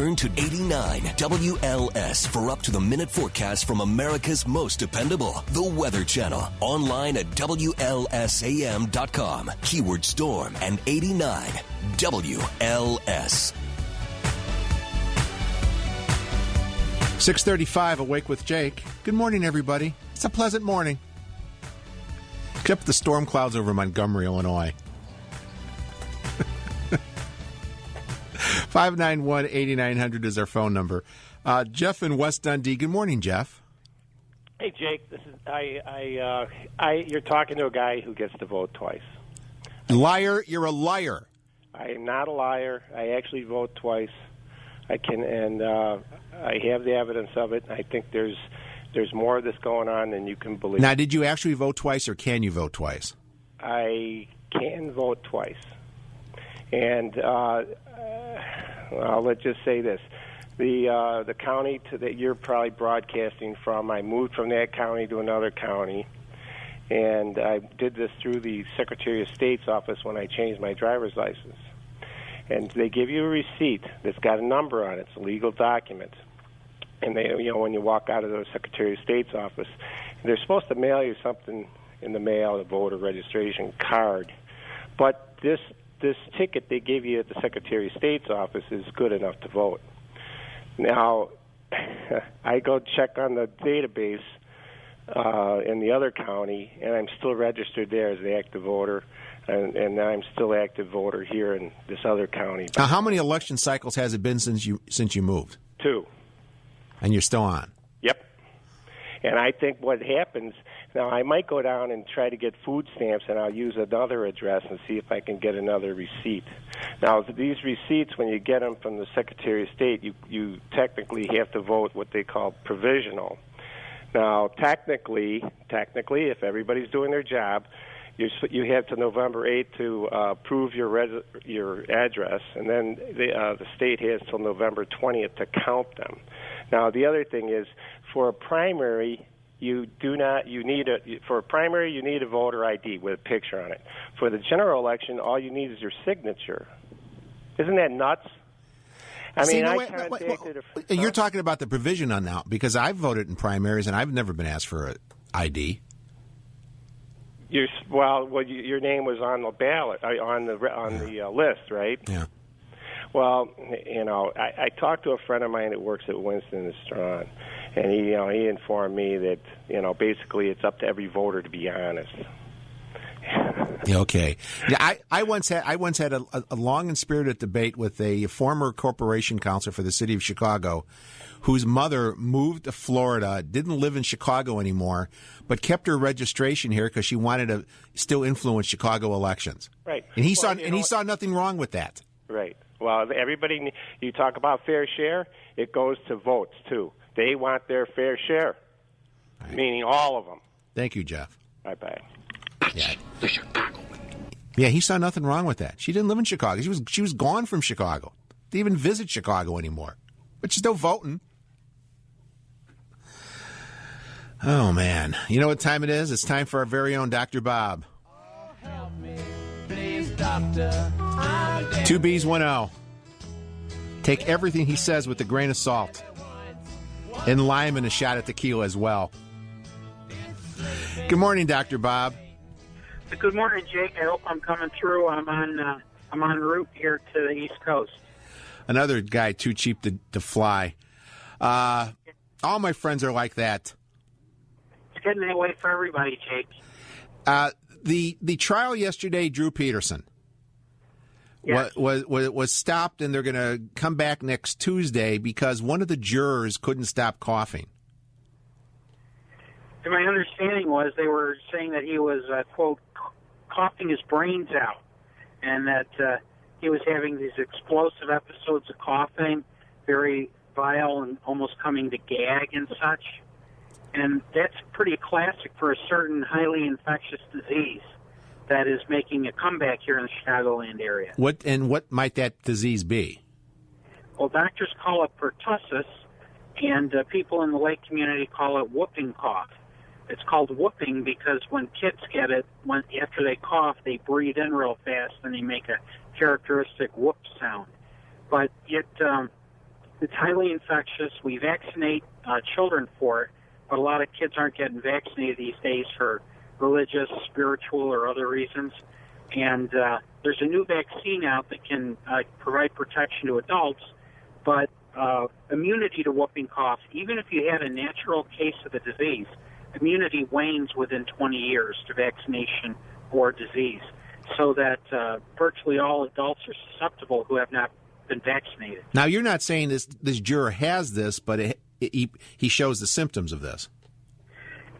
Turn to 89 WLS for up-to-the-minute forecast from America's most dependable, the Weather Channel. Online at WLSAM.com. Keyword storm and 89 WLS. 6:35, Awake with Jake. Good morning, everybody. It's a pleasant morning. Except the storm clouds over Montgomery, Illinois. 591-8900 is our phone number. Jeff in West Dundee. Good morning, Jeff. Hey, Jake. This is you're talking to a guy who gets to vote twice. Liar, you're a liar. I am not a liar. I actually vote twice. I can, and I have the evidence of it. I think there's more of this going on than you can believe. Now, did you actually vote twice, or can you vote twice? I can vote twice, and well, let's just say this: the county that you're probably broadcasting from, I moved from that county to another county, and I did this through the Secretary of State's office when I changed my driver's license. And they give you a receipt that's got a number on it. It's a legal document. And they, when you walk out of the Secretary of State's office, they're supposed to mail you something in the mail, a voter registration card. But this ticket they give you at the Secretary of State's office is good enough to vote. Now, I go check on the database in the other county, and I'm still registered there as an active voter. And I'm still an active voter here in this other county. Now, how many election cycles has it been since you moved? 2. And you're still on? Yep. And I think what happens, now I might go down and try to get food stamps, and I'll use another address and see if I can get another receipt. Now, these receipts, when you get them from the Secretary of State, you technically have to vote what they call provisional. Now, technically, if everybody's doing their job, you have to November 8th to prove your address, and then the state has till November 20th to count them. Now, the other thing is, for a primary, you need a voter ID with a picture on it. For the general election, all you need is your signature. Isn't that nuts? You're talking about the provision on now, because I've voted in primaries and I've never been asked for an ID. Your name was on the ballot, on the list, right? Yeah. Well, I talked to a friend of mine that works at Winston and Strawn, and he informed me that basically it's up to every voter to be honest. Okay. Yeah, I once had a long and spirited debate with a former corporation counsellor for the city of Chicago, whose mother moved to Florida, didn't live in Chicago anymore, but kept her registration here because she wanted to still influence Chicago elections. Right. And he saw nothing wrong with that. Right. Well, everybody, you talk about fair share, it goes to votes too. They want their fair share, right. Meaning all of them. Thank you, Jeff. Bye-bye. Yeah. Yeah, he saw nothing wrong with that. She didn't live in Chicago. She was gone from Chicago. Didn't even visit Chicago anymore. But she's still voting. Oh, man. You know what time it is? It's time for our very own Dr. Bob. Oh, help me, please, doctor. 2B's 1-0. Take everything he says with a grain of salt. And lime and a shot of tequila as well. Good morning, Dr. Bob. Good morning, Jake. I hope I'm coming through. I'm en route here to the East Coast. Another guy too cheap to fly. All my friends are like that. It's getting that way for everybody, Jake. The trial yesterday, Drew Peterson, yes, was stopped, and they're going to come back next Tuesday because one of the jurors couldn't stop coughing. And my understanding was they were saying that he was, quote, coughing his brains out, and that he was having these explosive episodes of coughing, very vile and almost coming to gag and such. And that's pretty classic for a certain highly infectious disease that is making a comeback here in the Chicagoland area. What might that disease be? Well, doctors call it pertussis, and people in the lake community call it whooping cough. It's called whooping because when kids get it, after they cough, they breathe in real fast and they make a characteristic whoop sound. But It's highly infectious. We vaccinate children for it, but a lot of kids aren't getting vaccinated these days for religious, spiritual, or other reasons. And there's a new vaccine out that can provide protection to adults, but immunity to whooping cough, even if you had a natural case of the disease, immunity wanes within 20 years to vaccination or disease, so that virtually all adults are susceptible who have not been vaccinated. Now, you're not saying this juror has this, but he shows the symptoms of this.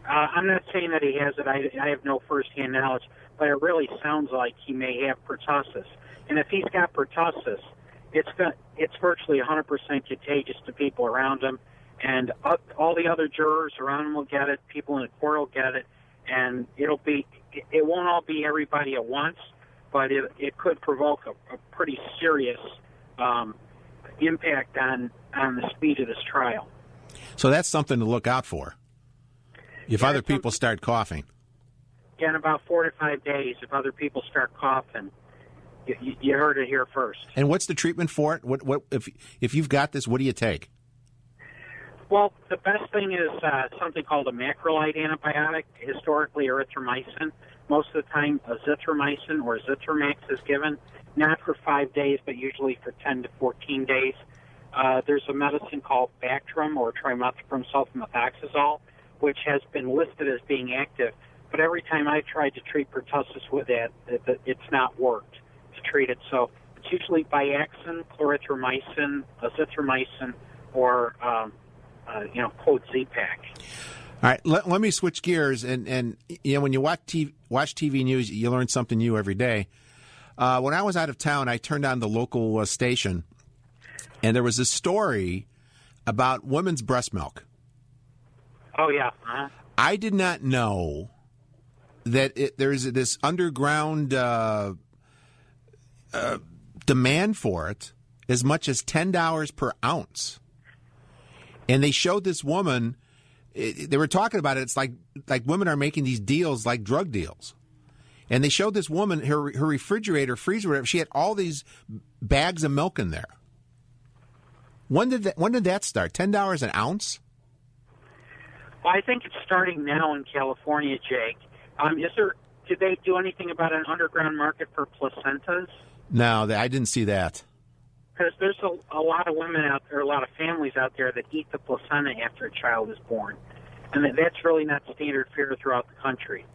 I'm not saying that he has it. I have no firsthand knowledge, but it really sounds like he may have pertussis. And if he's got pertussis, it's virtually 100% contagious to people around him, and all the other jurors around him will get it. People in the court will get it, and it won't all be everybody at once, but it could provoke a pretty serious impact on the speed of this trial. So that's something to look out for. If other people start coughing. Yeah, in about 4 to 5 days, if other people start coughing, you heard it here first. And what's the treatment for it? What if you've got this? What do you take? Well, the best thing is something called a macrolide antibiotic, historically erythromycin. Most of the time, azithromycin or Zithromax is given, not for 5 days, but usually for 10 to 14 days. There's a medicine called Bactrim or trimethoprim sulfamethoxazole, which has been listed as being active. But every time I've tried to treat pertussis with that, it's not worked to treat it. So it's usually Biaxin, clarithromycin, azithromycin, or quote Z-Pak. All right, let me switch gears. And when you watch TV news, you learn something new every day. When I was out of town, I turned on the local station, and there was a story about women's breast milk. Oh, yeah. Uh-huh. I did not know that there's this underground demand for it as much as $10 per ounce. And they showed this woman, they were talking about it, it's like women are making these deals like drug deals. And they showed this woman, her refrigerator, freezer, whatever, she had all these bags of milk in there. When did that start? $10 an ounce? Well, I think it's starting now in California, Jake. Did they do anything about an underground market for placentas? No, I didn't see that. Because there's a lot of women out there, a lot of families out there that eat the placenta after a child is born. And that's really not standard fare throughout the country.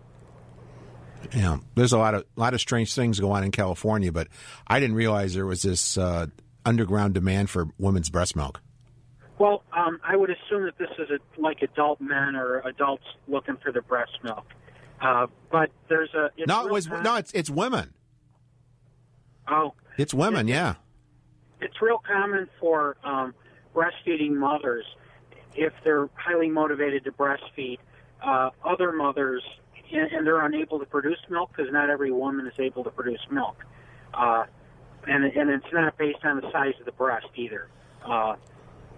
Yeah, there's a lot of strange things go on in California, but I didn't realize there was this underground demand for women's breast milk. Well, I would assume that this is like adult men or adults looking for the breast milk. But there's a... It's women. Oh. It's women, yeah. It's real common for breastfeeding mothers, if they're highly motivated to breastfeed, other mothers, and they're unable to produce milk because not every woman is able to produce milk. And it's not based on the size of the breast either.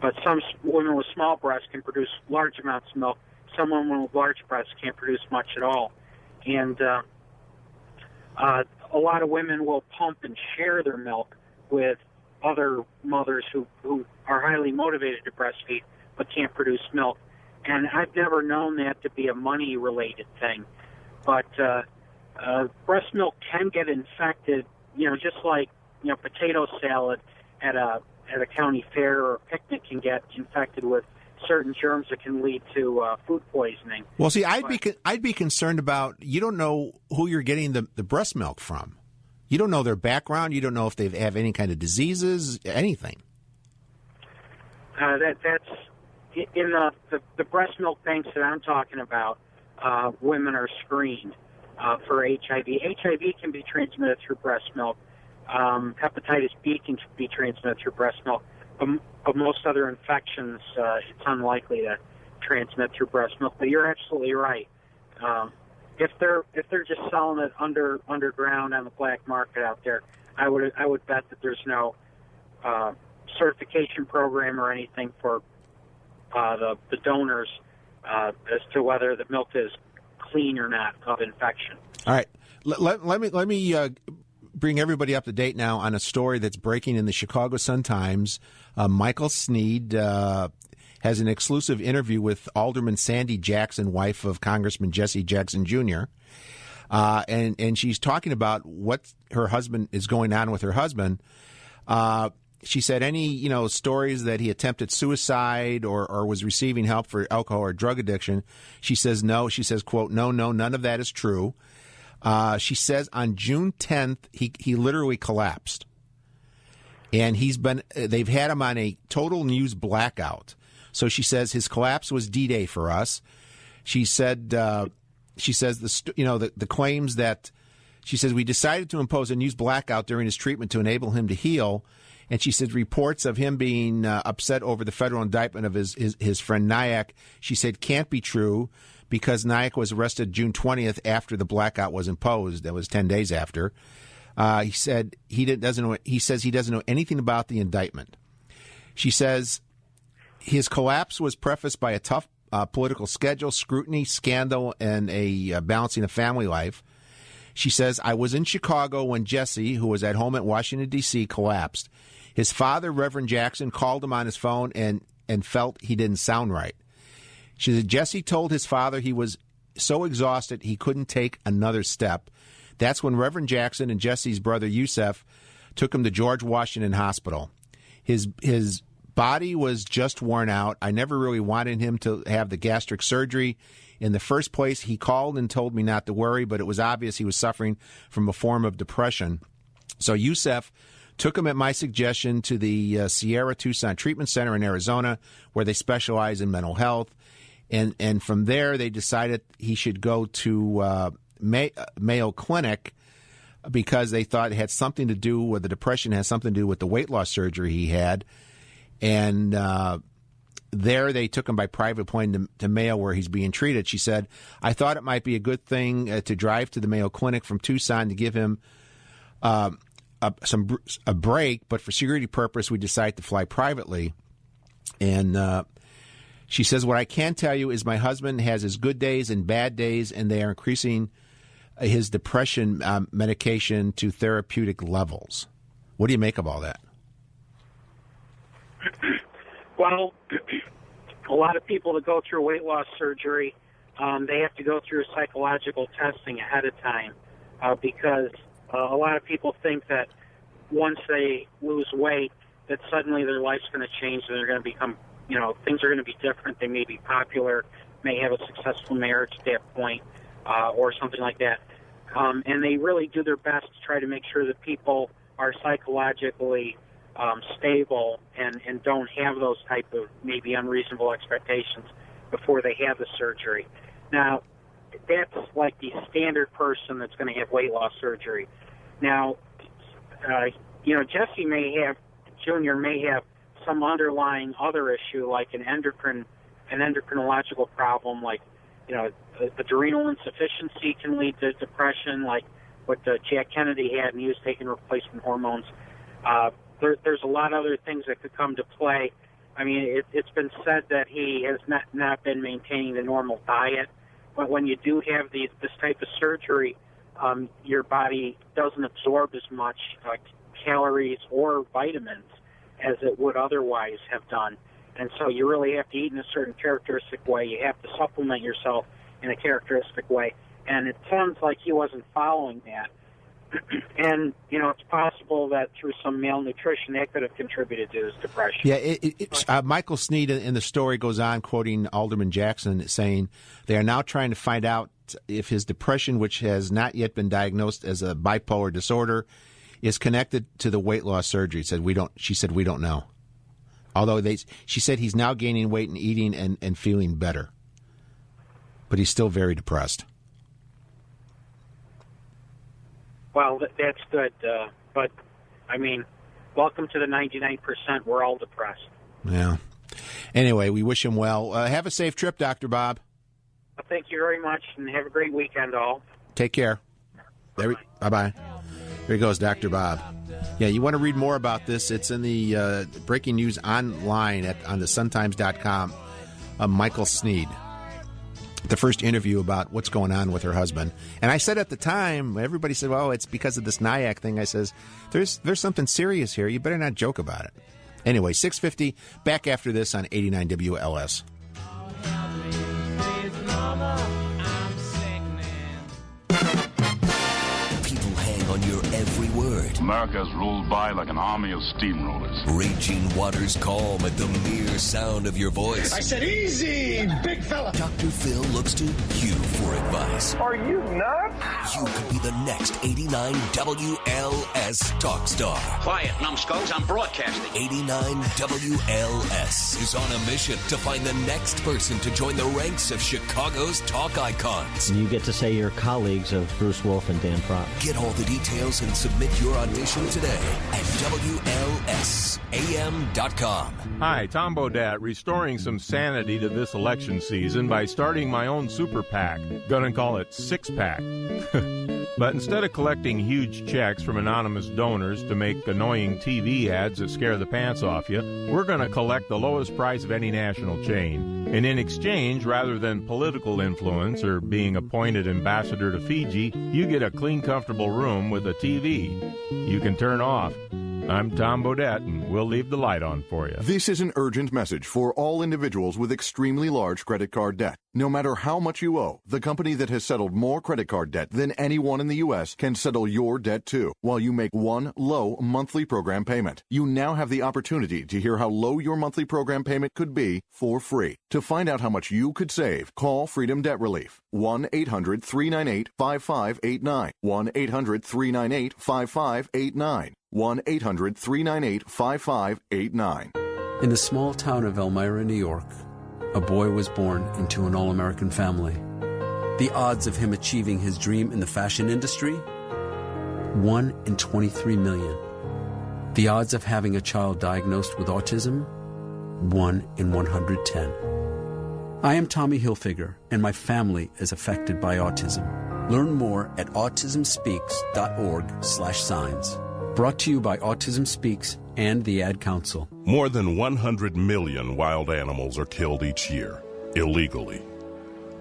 But some women with small breasts can produce large amounts of milk. Some women with large breasts can't produce much at all. And a lot of women will pump and share their milk with other mothers who are highly motivated to breastfeed but can't produce milk. And I've never known that to be a money-related thing. But breast milk can get infected, just like, potato salad at a county fair or a picnic can get infected with certain germs that can lead to food poisoning. Well, see, I'd be concerned about, you don't know who you're getting the breast milk from. You don't know their background. You don't know if they have any kind of diseases, anything. That's in the breast milk banks that I'm talking about. Women are screened for HIV. HIV can be transmitted through breast milk. Hepatitis B can be transmitted through breast milk. But most other infections, it's unlikely to transmit through breast milk. But you're absolutely right. If they're just selling it underground on the black market out there, I would bet that there's no certification program or anything for the donors as to whether the milk is clean or not of infection. All right, let me bring everybody up to date now on a story that's breaking in the Chicago Sun-Times. Michael Sneed has an exclusive interview with Alderman Sandy Jackson, wife of Congressman Jesse Jackson Jr., and she's talking about what her husband is going on with her husband. She said any, stories that he attempted suicide or was receiving help for alcohol or drug addiction. She says no. She says, quote, no, none of that is true. She says on June 10th, he literally collapsed. And they've had him on a total news blackout. So she says his collapse was D-Day for us. She said, the claims that, she says, we decided to impose a news blackout during his treatment to enable him to heal. And she said reports of him being upset over the federal indictment of his friend Nyack, she said can't be true because Nyack was arrested June 20th after the blackout was imposed. That was 10 days after. He said he doesn't know anything about the indictment. She says his collapse was prefaced by a tough political schedule, scrutiny, scandal, and a balancing of family life. She says, I was in Chicago when Jesse, who was at home at Washington, D.C., collapsed. His father, Reverend Jackson, called him on his phone and felt he didn't sound right. She said Jesse told his father he was so exhausted he couldn't take another step. That's when Reverend Jackson and Jesse's brother Yusef took him to George Washington Hospital. His body was just worn out. I never really wanted him to have the gastric surgery. In the first place, he called and told me not to worry, but it was obvious he was suffering from a form of depression. So Yusef took him at my suggestion to the Sierra Tucson Treatment Center in Arizona, where they specialize in mental health. And from there, they decided he should go to Mayo Clinic because they thought it had something to do with the depression, had something to do with the weight loss surgery he had. And there they took him by private plane to Mayo where he's being treated. She said, I thought it might be a good thing to drive to the Mayo Clinic from Tucson to give him a break, but for security purpose, we decided to fly privately. And she says, what I can tell you is my husband has his good days and bad days, and they are increasing his depression medication to therapeutic levels. What do you make of all that? Well, a lot of people that go through weight loss surgery, they have to go through psychological testing ahead of time because a lot of people think that once they lose weight, that suddenly their life's going to change and they're going to become, things are going to be different. They may be popular, may have a successful marriage at that point, or something like that. And they really do their best to try to make sure that people are psychologically stable and don't have those type of maybe unreasonable expectations before they have the surgery. Now, that's like the standard person that's going to have weight loss surgery. Now, Jesse Junior may have some underlying other issue like an endocrinological problem, like, adrenal insufficiency can lead to depression, like what Jack Kennedy had, and he was taking replacement hormones. There's a lot of other things that could come to play. I mean, it's been said that he has not been maintaining the normal diet, but when you do have this type of surgery, your body doesn't absorb as much calories or vitamins as it would otherwise have done. And so you really have to eat in a certain characteristic way. You have to supplement yourself in a characteristic way. And it sounds like he wasn't following that. And, it's possible that through some malnutrition, that could have contributed to his depression. Yeah, Michael Sneed in the story goes on, quoting Alderman Jackson, saying they are now trying to find out if his depression, which has not yet been diagnosed as a bipolar disorder, is connected to the weight loss surgery. She said, we don't know. Although she said he's now gaining weight and eating and feeling better. But he's still very depressed. Well, that's good. But, welcome to the 99%. We're all depressed. Yeah. Anyway, we wish him well. Have a safe trip, Dr. Bob. Well, thank you very much, and have a great weekend, all. Take care. Bye-bye. There he goes, Dr. Bob. Yeah, you want to read more about this? It's in the breaking news online on the suntimes.com. Michael Sneed. the first interview about what's going on with her husband. And I said at the time, everybody said, well, it's because of this NIAC thing. I says, there's something serious here. You better not joke about it. Anyway, 6:50, back after this on 89 WLS. People hang on your every word. America's ruled by like an army of steamrollers. Raging waters calm at the mere sound of your voice. I said easy, big fella. Dr. Phil looks to you for advice. Are you nuts? You could be the next 89 WLS talk star. Quiet, numbskulls, I'm broadcasting. 89 WLS is on a mission to find the next person to join the ranks of Chicago's talk icons. You get to say you're colleagues of Bruce Wolf and Dan Propp. Get all the details and submit your audition today at WLSAM.com. Hi, Tom Bodette, restoring some sanity to this election season by starting my own super PAC. Gonna call it Six Pack. But instead of collecting huge checks from anonymous donors to make annoying TV ads that scare the pants off you, we're going to collect the lowest price of any national chain. And in exchange, rather than political influence or being appointed ambassador to Fiji, you get a clean, comfortable room with a TV you can turn off. I'm Tom Bodette, and we'll leave the light on for you. This is an urgent message for all individuals with extremely large credit card debt. No matter how much you owe, the company that has settled more credit card debt than anyone in the U.S. can settle your debt too, while you make one low monthly program payment. You now have the opportunity to hear how low your monthly program payment could be for free. To find out how much you could save, call Freedom Debt Relief. 1-800-398-5589. 1-800-398-5589. 1-800-398-5589. In the small town of Elmira, New York, a boy was born into an all-American family. The odds of him achieving his dream in the fashion industry? 1 in 23 million. The odds of having a child diagnosed with autism? 1 in 110. I am Tommy Hilfiger, and my family is affected by autism. Learn more at autismspeaks.org/signs. Brought to you by Autism Speaks and the Ad Council. More than 100 million wild animals are killed each year, illegally.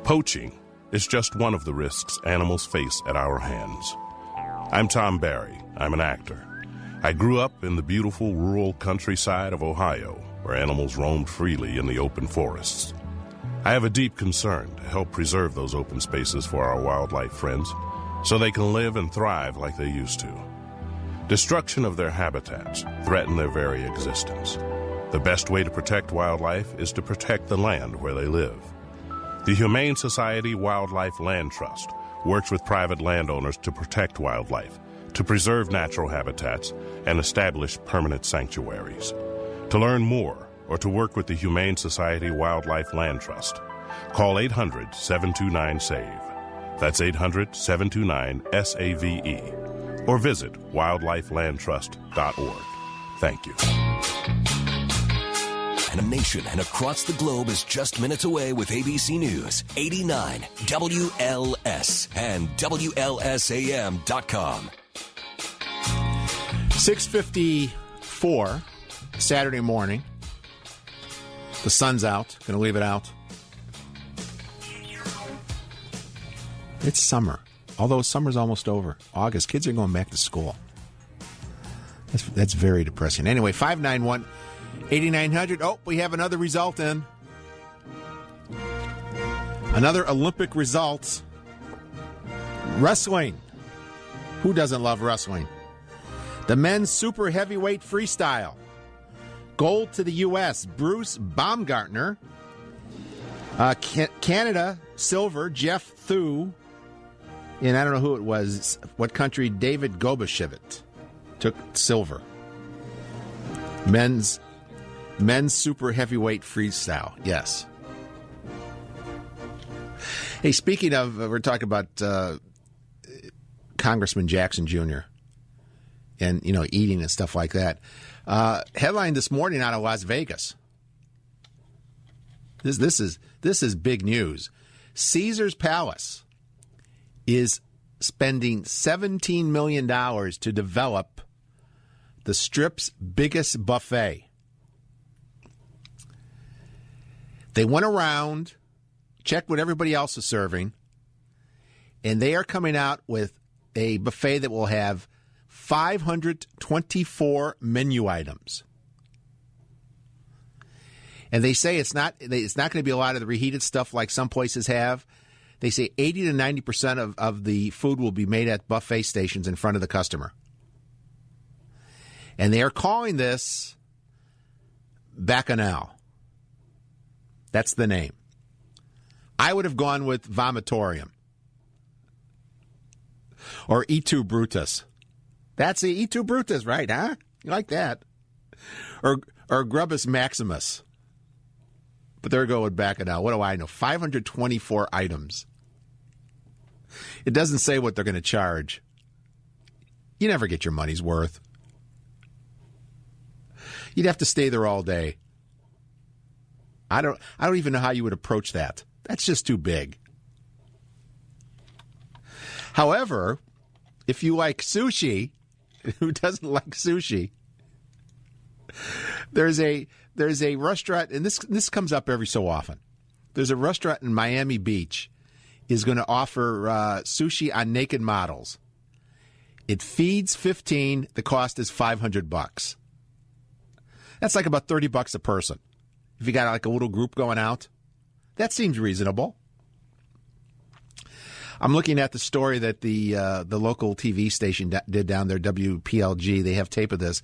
Poaching is just one of the risks animals face at our hands. I'm Tom Barry. I'm an actor. I grew up in the beautiful rural countryside of Ohio, where animals roamed freely in the open forests. I have a deep concern to help preserve those open spaces for our wildlife friends so they can live and thrive like they used to. Destruction of their habitats threaten their very existence. The best way to protect wildlife is to protect the land where they live. The Humane Society Wildlife Land Trust works with private landowners to protect wildlife, to preserve natural habitats, and establish permanent sanctuaries. To learn more or to work with the Humane Society Wildlife Land Trust, call 800-729-SAVE. That's 800-729-SAVE. Or visit wildlifelandtrust.org. Thank you. And a nation and across the globe is just minutes away with ABC News, 89 WLS and WLSAM.com. 6:54 Saturday morning. The sun's out. Going to leave it out. It's summer. Although summer's almost over. August. Kids are going back to school. That's very depressing. Anyway, 591-8900. Oh, we have another result in. Another Olympic result. Wrestling. Who doesn't love wrestling? The men's super heavyweight freestyle. Gold to the U.S. Bruce Baumgartner. Canada, silver, Jeff Thu. And I don't know who it was, what country, David Gobashevit took silver. Men's super heavyweight freestyle, yes. Hey, speaking of, we're talking about Congressman Jackson Jr. and, eating and stuff like that. Headline this morning out of Las Vegas. This is big news. Caesar's Palace is spending $17 million to develop the Strip's biggest buffet. They went around checked what everybody else is serving, and they are coming out with a buffet that will have 524 menu items. And they say it's not going to be a lot of the reheated stuff like some places have. They say 80 to 90% of the food will be made at buffet stations in front of the customer. And they are calling this Bacchanal. That's the name. I would have gone with Vomitorium. Or E tu Brutus. That's the E tu Brutus, right, huh? You like that. Or Grubus Maximus. But they're going Bacchanal. What do I know? 524 items. It doesn't say what they're going to charge. You never get your money's worth. You'd have to stay there all day. I don't even know how you would approach that. That's just too big. However, if you like sushi, who doesn't like sushi? There's a restaurant, and this comes up every so often. There's a restaurant in Miami Beach is going to offer sushi on naked models. It feeds 15. The cost is $500. That's like about $30 a person. If you got like a little group going out, that seems reasonable. I'm looking at the story that the local TV station did down there, WPLG. They have tape of this.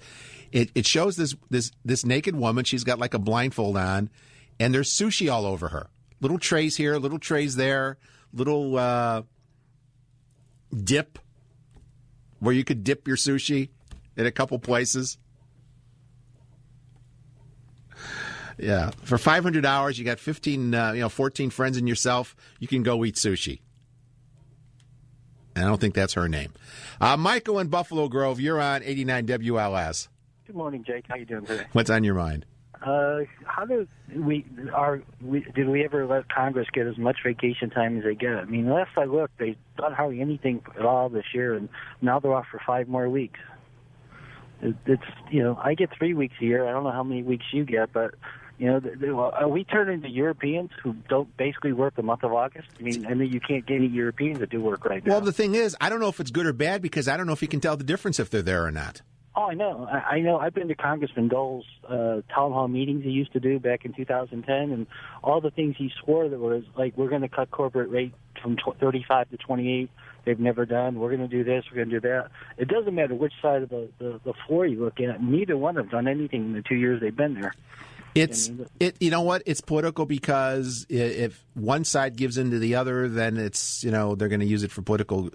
It shows this naked woman. She's got like a blindfold on, and there's sushi all over her. Little trays here, little trays there, little dip where you could dip your sushi in a couple places. Yeah, for $500, you got 14 friends and yourself. You can go eat sushi. And I don't think that's her name. Michael in Buffalo Grove, you're on 89 WLS. Good morning, Jake. How you doing today? What's on your mind? How did we ever let Congress get as much vacation time as they get? I mean, last I looked, they've done hardly anything at all this year, and now they're off for 5 more weeks. It's I get 3 weeks a year. I don't know how many weeks you get, but are we turning to Europeans who don't basically work the month of August? I mean you can't get any Europeans that do work right now. Well, the thing is, I don't know if it's good or bad because I don't know if you can tell the difference if they're there or not. Oh, I know. I know. I've been to Congressman Dole's town hall meetings he used to do back in 2010, and all the things he swore that was like, we're going to cut corporate rate from 35 to 28. They've never done. We're going to do this. We're going to do that. It doesn't matter which side of the floor you look at. Neither one have done anything in the 2 years they've been there. You know what? It's political because if one side gives in to the other, then it's, they're going to use it for political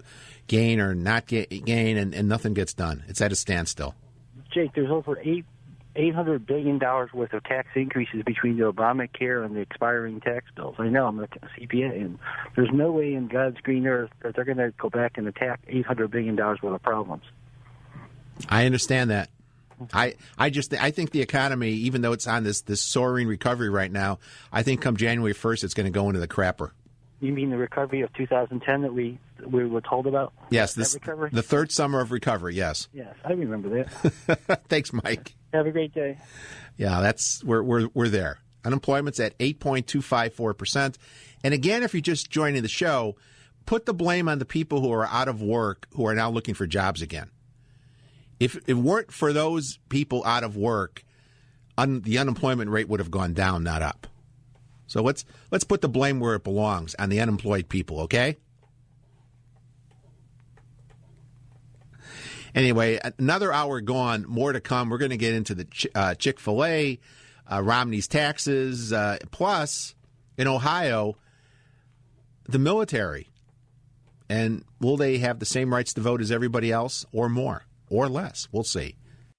gain or not gain, and nothing gets done. It's at a standstill. Jake, there's over $800 billion worth of tax increases between the Obamacare and the expiring tax bills. I know, I'm a CPA, and there's no way in God's green earth that they're going to go back and attack $800 billion worth of problems. I understand that. I think the economy, even though it's on this soaring recovery right now, I think come January 1st it's going to go into the crapper. You mean the recovery of 2010 that we were told about? Yes, the third summer of recovery. Yes. Yes, I remember that. Thanks, Mike. Have a great day. Yeah, we're there. Unemployment's at 8.254%. And again, if you're just joining the show, put the blame on the people who are out of work who are now looking for jobs again. If it weren't for those people out of work, the unemployment rate would have gone down, not up. So let's put the blame where it belongs, on the unemployed people, okay? Anyway, another hour gone, more to come. We're going to get into the Chick-fil-A, Romney's taxes, plus, in Ohio, the military. And will they have the same rights to vote as everybody else or more or less? We'll see.